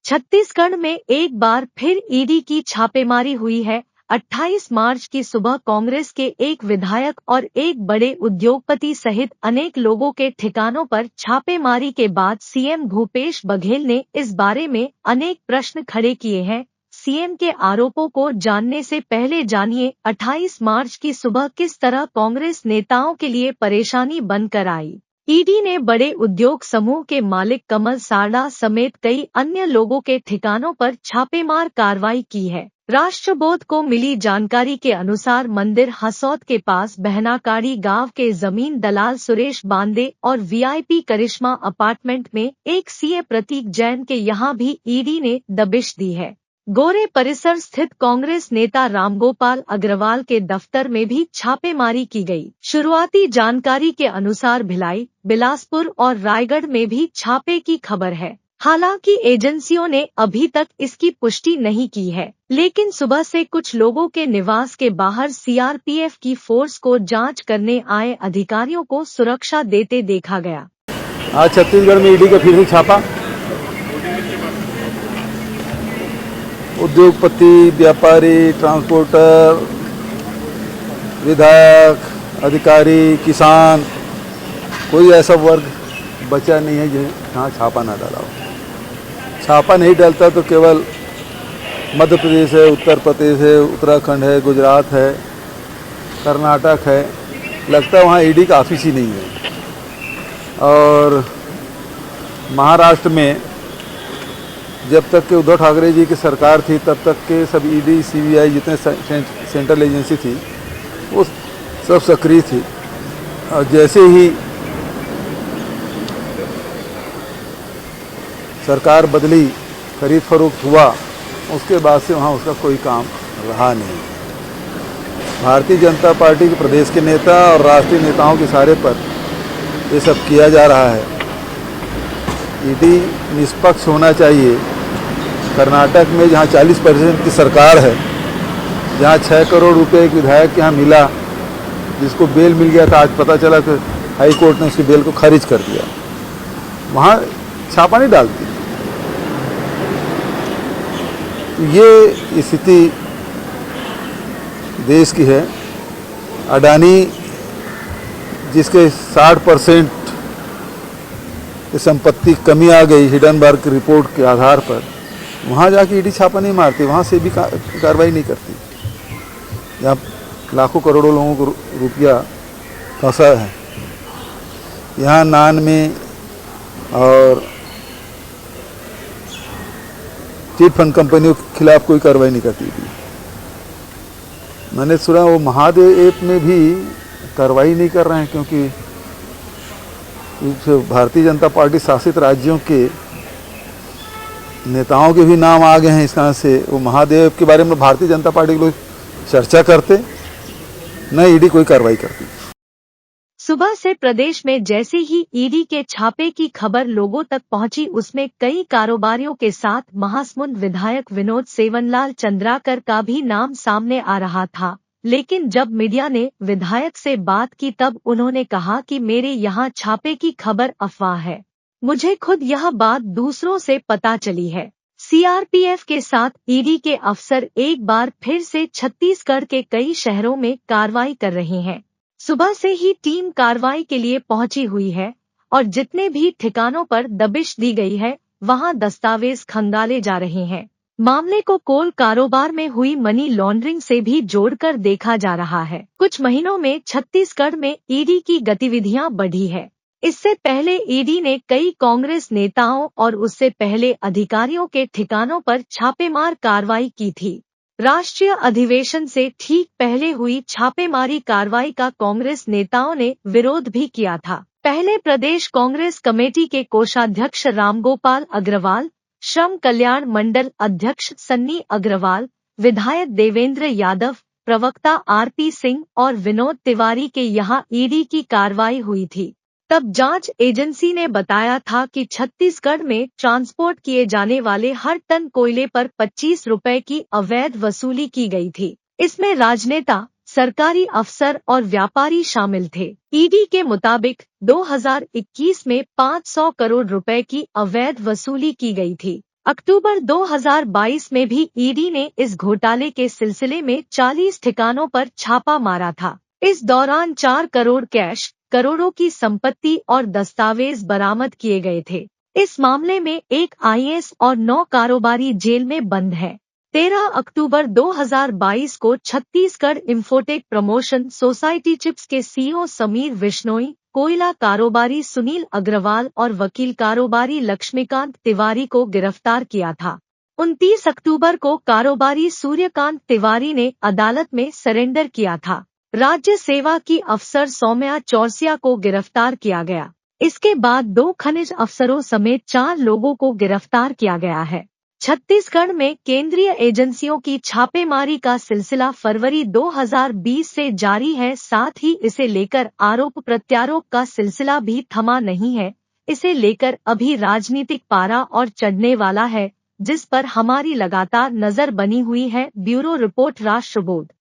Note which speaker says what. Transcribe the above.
Speaker 1: छत्तीसगढ़ में एक बार फिर ईडी की छापेमारी हुई है। 28 मार्च की सुबह कांग्रेस के एक विधायक और एक बड़े उद्योगपति सहित अनेक लोगों के ठिकानों पर छापेमारी के बाद सीएम भूपेश बघेल ने इस बारे में अनेक प्रश्न खड़े किए हैं। सीएम के आरोपों को जानने से पहले जानिए 28 मार्च की सुबह किस तरह कांग्रेस नेताओं के लिए परेशानी बनकर आई। ईडी ने बड़े उद्योग समूह के मालिक कमल सारड़ा समेत कई अन्य लोगों के ठिकानों पर छापेमार कार्रवाई की है। राष्ट्रबोध को मिली जानकारी के अनुसार मंदिर हसौद के पास बहनाकाड़ी गांव के जमीन दलाल सुरेश बांदे और वीआईपी करिश्मा अपार्टमेंट में एक सीए प्रतीक जैन के यहां भी ईडी ने दबिश दी है। गोरे परिसर स्थित कांग्रेस नेता रामगोपाल अग्रवाल के दफ्तर में भी छापेमारी की गई। शुरुआती जानकारी के अनुसार भिलाई, बिलासपुर और रायगढ़ में भी छापे की खबर है। हालांकि एजेंसियों ने अभी तक इसकी पुष्टि नहीं की है, लेकिन सुबह से कुछ लोगों के निवास के बाहर सीआरपीएफ की फोर्स को जांच करने आए अधिकारियों को सुरक्षा देते देखा गया।
Speaker 2: आज छत्तीसगढ़ में ईडी का फिर से छापा। उद्योगपति, व्यापारी, ट्रांसपोर्टर, विधायक, अधिकारी, किसान, कोई ऐसा वर्ग बचा नहीं है जहाँ छापा ना डाला हो। छापा नहीं डालता तो केवल मध्य प्रदेश है, उत्तर प्रदेश है, उत्तराखंड है, गुजरात है, कर्नाटक है। लगता है वहाँ ईडी का ऑफिस ही नहीं है। और महाराष्ट्र में जब तक के उद्धव ठाकरे जी की सरकार थी तब तक के सब ईडी, सीबीआई जितने सेंट्रल एजेंसी थी वो सब सक्रिय थी। और जैसे ही सरकार बदली, खरीद फरोख्त हुआ, उसके बाद से वहाँ उसका कोई काम रहा नहीं। भारतीय जनता पार्टी के प्रदेश के नेता और राष्ट्रीय नेताओं के इशारे पर ये सब किया जा रहा है। ईडी निष्पक्ष होना चाहिए। कर्नाटक में जहाँ 40% की सरकार है, जहाँ 6 करोड़ रुपए एक विधायक के यहाँ मिला, जिसको बेल मिल गया था, आज पता चला कि हाई कोर्ट ने उसकी बेल को खारिज कर दिया, वहाँ छापा नहीं डालती। ये स्थिति देश की है। अडानी जिसके 60% की संपत्ति कमी आ गई हिडनबर्ग की रिपोर्ट के आधार पर, वहाँ जाके ईडी छापा नहीं मारती, वहाँ से भी कार्रवाई नहीं करती। जहाँ लाखों करोड़ों लोगों को रुपया फंसा है, यहाँ नान में और चिट फंड कंपनियों के खिलाफ कोई कार्रवाई नहीं करती थी। मैंने सुना वो महादेव ऐप में भी कार्रवाई नहीं कर रहे हैं, क्योंकि कुछ भारतीय जनता पार्टी शासित राज्यों के नेताओं के भी नाम आ गए हैं इस तरह से। वो महादेव के बारे में भारतीय जनता पार्टी के लोग चर्चा करते, न ईडी कोई कार्रवाई करती।
Speaker 1: सुबह से प्रदेश में जैसे ही ईडी के छापे की खबर लोगों तक पहुंची, उसमें कई कारोबारियों के साथ महासमुंद विधायक विनोद सेवनलाल चंद्राकर का भी नाम सामने आ रहा था। लेकिन जब मीडिया ने विधायक से बात की तब उन्होंने कहा कि मेरे यहाँ छापे की खबर अफवाह है, मुझे खुद यह बात दूसरों से पता चली है। सीआरपीएफ के साथ ईडी के अफसर एक बार फिर से छत्तीसगढ़ के कई शहरों में कार्रवाई कर रहे हैं। सुबह से ही टीम कार्रवाई के लिए पहुंची हुई है और जितने भी ठिकानों पर दबिश दी गई है वहां दस्तावेज खंगाले जा रहे हैं। मामले को कोल कारोबार में हुई मनी लॉन्ड्रिंग से भी जोड़कर देखा जा रहा है। कुछ महीनों में छत्तीसगढ़ में ईडी की गतिविधियां बढ़ी है। इससे पहले ईडी ने कई कांग्रेस नेताओं और उससे पहले अधिकारियों के ठिकानों पर छापेमार कार्रवाई की थी। राष्ट्रीय अधिवेशन से ठीक पहले हुई छापेमारी कार्रवाई का कांग्रेस नेताओं ने विरोध भी किया था। पहले प्रदेश कांग्रेस कमेटी के कोषाध्यक्ष रामगोपाल अग्रवाल, श्रम कल्याण मंडल अध्यक्ष सन्नी अग्रवाल, विधायक देवेंद्र यादव, प्रवक्ता आरपी सिंह और विनोद तिवारी के यहाँ ईडी की कार्रवाई हुई थी। तब जांच एजेंसी ने बताया था कि छत्तीसगढ़ में ट्रांसपोर्ट किए जाने वाले हर टन कोयले पर 25 रुपए की अवैध वसूली की गई थी। इसमें राजनेता, सरकारी अफसर और व्यापारी शामिल थे। ईडी के मुताबिक 2021 में 500 करोड़ रुपए की अवैध वसूली की गई थी। अक्टूबर 2022 में भी ईडी ने इस घोटाले के सिलसिले में 40 ठिकानों पर छापा मारा था। इस दौरान 4 करोड़ कैश, करोड़ों की संपत्ति और दस्तावेज बरामद किए गए थे। इस मामले में एक आईएएस और 9 कारोबारी जेल में बंद हैं। 13 अक्टूबर 2022 को Chhattisgarh infotech promotion society chips के सीईओ समीर विश्नोई, कोयला कारोबारी सुनील अग्रवाल और वकील कारोबारी लक्ष्मीकांत तिवारी को गिरफ्तार किया था। 29 अक्टूबर को कारोबारी सूर्यकांत तिवारी ने अदालत में सरेंडर किया था। राज्य सेवा की अफसर सौम्या चौरसिया को गिरफ्तार किया गया। इसके बाद 2 खनिज अफसरों समेत 4 लोगों को गिरफ्तार किया गया है। छत्तीसगढ़ में केंद्रीय एजेंसियों की छापेमारी का सिलसिला फरवरी 2020 से जारी है। साथ ही इसे लेकर आरोप प्रत्यारोप का सिलसिला भी थमा नहीं है। इसे लेकर अभी राजनीतिक पारा और चढ़ने वाला है, जिस पर हमारी लगातार नजर बनी हुई है। Bureau report, राष्ट्रबोध।